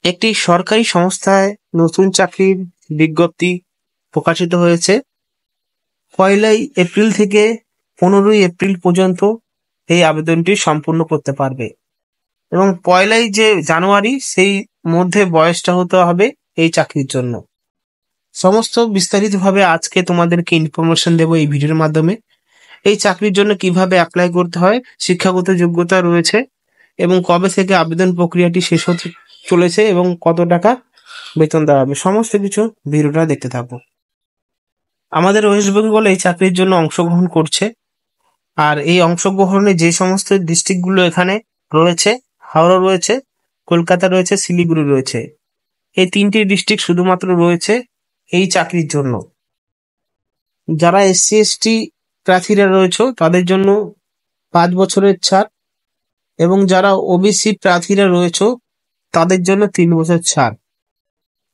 একটি সরকারি সংস্থায় নতুন চাকরির বিজ্ঞপ্তি প্রকাশিত হয়েছে। 1লাই এপ্রিল থেকে 15ই এপ্রিল পর্যন্ত এই আবেদনটি সম্পূর্ণ করতে পারবে এবং 1লাই যে জানুয়ারি সেই মধ্যে বয়সটা হতে হবে এই চাকরির জন্য। সমস্ত বিস্তারিতভাবে আজকে তোমাদেরকে ইনফরমেশন দেবো এই ভিডিওর মাধ্যমে। এই চাকরির জন্য কিভাবে অ্যাপ্লাই করতে হয়, শিক্ষাগত যোগ্যতা রয়েছে এবং কবে থেকে আবেদন প্রক্রিয়াটি শেষ হতে চলেছে এবং কত টাকা বেতন দেওয়া হবে, সমস্ত কিছু ভিডিওটা দেখতে থাকবো। আমাদের ওয়েস্ট বেঙ্গল এই চাকরির জন্য অংশগ্রহণ করছে, আর এই অংশগ্রহণে যে সমস্ত ডিস্ট্রিক্টগুলো এখানে রয়েছে, হাওড়া রয়েছে, কলকাতা রয়েছে, শিলিগুড়ি রয়েছে, এই 3টি ডিস্ট্রিক্ট শুধুমাত্র রয়েছে এই চাকরির জন্য। যারা SC ST প্রার্থীরা রয়েছে তাদের জন্য 5 বছরের ছাড় এবং যারা OBC প্রার্থীরা রয়েছে তাদের জন্য 3 বছর ছাড়।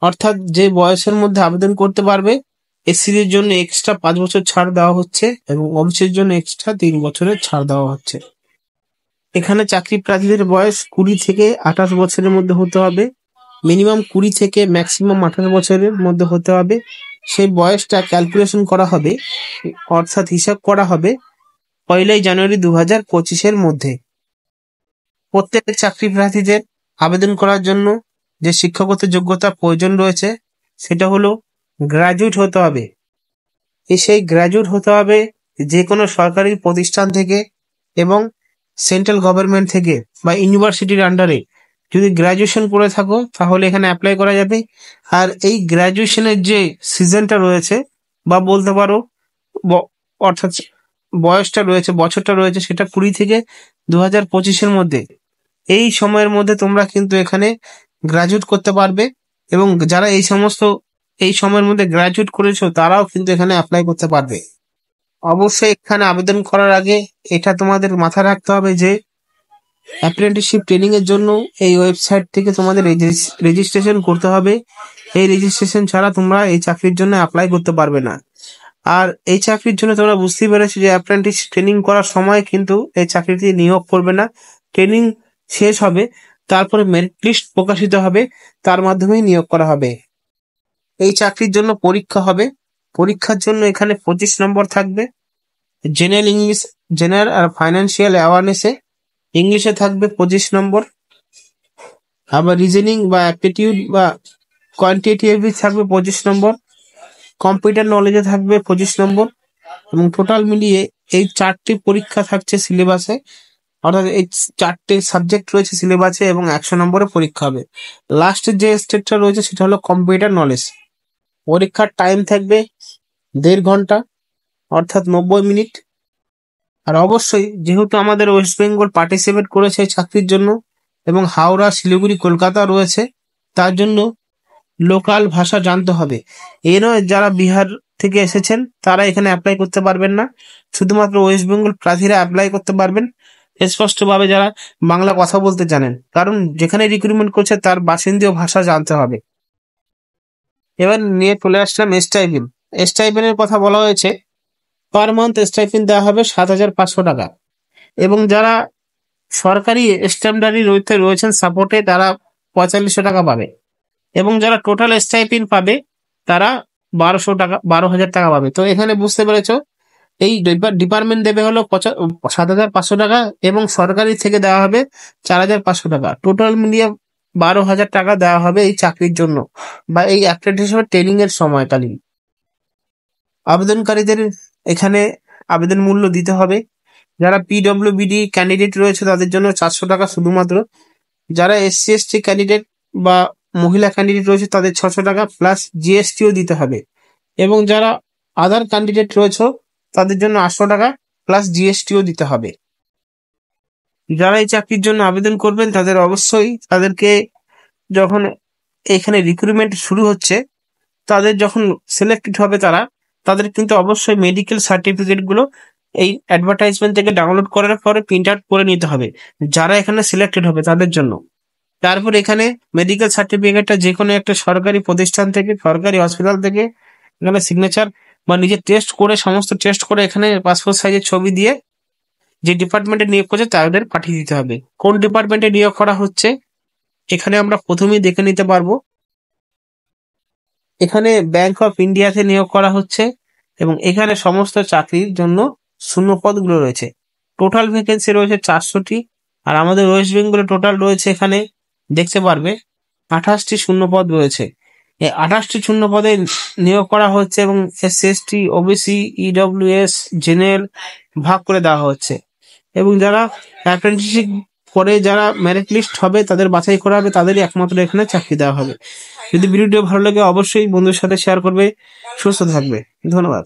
অর্থাৎ যে বয়সের মধ্যে আবেদন করতে পারবে SCদের জন্য এক্সট্রা 5 বছর ছাড় দেওয়া হচ্ছে এবং OBCর জন্য এক্সট্রা 3 বছরের ছাড় দেওয়া হচ্ছে। এখানে চাকরি প্রার্থীদের বয়স 20 থেকে 28 বছরের মধ্যে হতে হবে, মিনিমাম 20 থেকে ম্যাক্সিমাম 28 বছরের মধ্যে হতে হবে। সেই বয়সটা ক্যালকুলেশন করা হবে, অর্থাৎ হিসাব করা হবে 1লাই জানুয়ারি 2025-এর মধ্যে। প্রত্যেক চাকরি প্রার্থীদের আবেদন করার জন্য যে শিক্ষাগত যোগ্যতা প্রয়োজন রয়েছে সেটা হলো গ্রাজুয়েট হতে হবে। সেই গ্রাজুয়েট হতে হবে যে কোনো সরকারি প্রতিষ্ঠান থেকে এবং সেন্ট্রাল গভর্নমেন্ট থেকে বা ইউনিভার্সিটির আন্ডারে যদি গ্রাজুয়েশন করে থাকো তাহলে এখানে অ্যাপ্লাই করা যাবে। আর এই গ্রাজুয়েশনের যে সিজনটা রয়েছে বা বলতে পারো অর্থাৎ বয়সটা রয়েছে, বছরটা রয়েছে, সেটা 20 থেকে 2025-এর মধ্যে। এই সময়ের মধ্যে তোমরা কিন্তু এখানে গ্রাজুয়েট করতে পারবে এবং যারা এই সময়ের মধ্যে গ্রাজুয়েট করেছো তারাও কিন্তু এখানে অ্যাপ্লাই করতে পারবে। অবশ্যই এখানে আবেদন করার আগে এটা তোমাদের মাথায় রাখতে হবে যে অ্যাপ্রেন্টিসশিপ ট্রেনিং এর জন্য এই ওয়েবসাইট থেকে তোমাদের রেজিস্ট্রেশন করতে হবে। এই রেজিস্ট্রেশন ছাড়া তোমরা এই চাকরির জন্য অ্যাপ্লাই করতে পারবে না। আর এই চাকরির জন্য তোমরা বুঝতেই পেরেছো যে অ্যাপ্রেন্টিস ট্রেনিং করার সময় কিন্তু এই চাকরিটি নিয়োগ করবে না। ট্রেনিং শেষ হবে, তারপরে মেরিট লিস্ট প্রকাশিত হবে, তার মাধ্যমেই নিয়োগ করা হবে। এই চাকরির জন্য পরীক্ষা হবে। পরীক্ষার জন্য এখানে 25 নম্বর থাকবে। জেনারেল আর ফাইন্যান্সিয়াল অ্যাওয়ারনেসে ইংলিশে থাকবে 25 নম্বর, আবার রিজনিং বা অ্যাপটিটিউড বা কোয়ান্টিটেটিভ থাকবে 25 নম্বর, কম্পিউটার নলেজে থাকবে 25 নম্বর এবং টোটাল মিলিয়ে এই 4টি পরীক্ষা থাকছে সিলেবাসে। অর্থাৎ এই 4টে সাবজেক্ট রয়েছে সিলেবাসে এবং 100 নম্বরের পরীক্ষা হবে। লাস্টের যে স্টেটটা রয়েছে সেটা হলো কম্পিউটার নলেজ। পরীক্ষার টাইম থাকবে 1.5 ঘন্টা, অর্থাৎ 90 মিনিট। আর অবশ্যই যেহেতু আমাদের ওয়েস্ট বেঙ্গল পার্টিসিপেট করেছে চাকরির জন্য এবং হাওড়া, শিলিগুড়ি, কলকাতা রয়েছে, তার জন্য লোকাল ভাষা জানতে হবে। এই নয় যারা বিহার থেকে এসেছেন তারা এখানে অ্যাপ্লাই করতে পারবেন না, শুধুমাত্র ওয়েস্ট বেঙ্গল প্রার্থীরা অ্যাপ্লাই করতে পারবেন স্পষ্টভাবে যারা বাংলা কথা বলতে জানেন, কারণ যেখানে রিক্রুটমেন্ট করছে তার বাসিন্দীয় ভাষা জানতে হবে। এবার নিয়ে চলে আসলাম স্টাইপেন্ড। স্টাইপেন্ডের কথা বলা হয়েছে, পার মান্থ স্টাইপেন্ড দেওয়া হবে 7,500 টাকা এবং যারা সরকারি স্ট্যান্ডার্ডে রয়েছেন সাপোর্টে তারা 4500 টাকা পাবে এবং যারা টোটাল স্টাইপেন্ড পাবে তারা 12,000 টাকা পাবে। তো এখানে বুঝতে পেরেছো এই ডিপার্টমেন্ট দেবে হলো 7,500 টাকা এবং সরকারি থেকে দেওয়া হবে 4,500 টাকা। টোটাল মিলিয়ে 12,000 টাকা দেওয়া হবে এই চাকরির জন্য বা এই অ্যাপ্রেন্টিসশিপ ট্রেনিং এর সময়কালীন। আবেদনকারীদের এখানে আবেদন মূল্য দিতে হবে। যারা PWBD ক্যান্ডিডেট রয়েছে তাদের জন্য 400 টাকা শুধুমাত্র। যারা SC ST ক্যান্ডিডেট বা মহিলা ক্যান্ডিডেট রয়েছে তাদের 600 টাকা প্লাস GSTও দিতে হবে এবং যারা আদার ক্যান্ডিডেট রয়েছে তাদের জন্য 800 টাকা প্লাস GSTও দিতে হবে। যারা এই চাকরির জন্য আবেদন করবেন তাদের অবশ্যই তাদেরকে যখন এখানে রিক্রুটমেন্ট শুরু হচ্ছে, তাদের যখন সিলেক্টেড হবে তাদের কিন্তু অবশ্যই মেডিকেল সার্টিফিকেট গুলো এই অ্যাডভার্টাইজমেন্ট থেকে ডাউনলোড করার পরে প্রিন্ট আউট করে নিতে হবে যারা এখানে সিলেক্টেড হবে তাদের জন্য। তারপর এখানে মেডিকেল সার্টিফিকেটটা যে কোনো একটা সরকারি প্রতিষ্ঠান থেকে, সরকারি হসপিটাল থেকে এখানে সিগনেচার বা নিজে টেস্ট করে, সমস্ত টেস্ট করে এখানে পাসপোর্ট সাইজের ছবি দিয়ে যে ডিপার্টমেন্টে নিয়োগ করছে তাদের পাঠিয়ে দিতে হবে। কোন ডিপার্টমেন্টে নিয়োগ করা হচ্ছে এখানে আমরা প্রথমেই দেখে নিতে পারবো, এখানে ব্যাংক অফ ইন্ডিয়াতে নিয়োগ করা হচ্ছে এবং এখানে সমস্ত চাকরির জন্য শূন্য পদগুলো রয়েছে। টোটাল ভ্যাকেন্সি রয়েছে 400টি, আর আমাদের ওয়েস্ট বেঙ্গলে টোটাল রয়েছে এখানে দেখতে পারবে 28টি শূন্য পদ রয়েছে। এই 28টি শূন্য পদে নিয়োগ করা হচ্ছে এবং SC/ST, OBC, EWS, জেনারেল ভাগ করে দেওয়া হচ্ছে এবং যারা অ্যাপ্রেন্টিসশিপ করে যারা মেরিট লিস্ট হবে তাদের বাছাই করা হবে, তাদেরই একমাত্র এখানে চাকরি দেওয়া হবে। যদি ভিডিওটি ভালো লাগে অবশ্যই বন্ধুর সাথে শেয়ার করবে। সুস্থ থাকবে। ধন্যবাদ।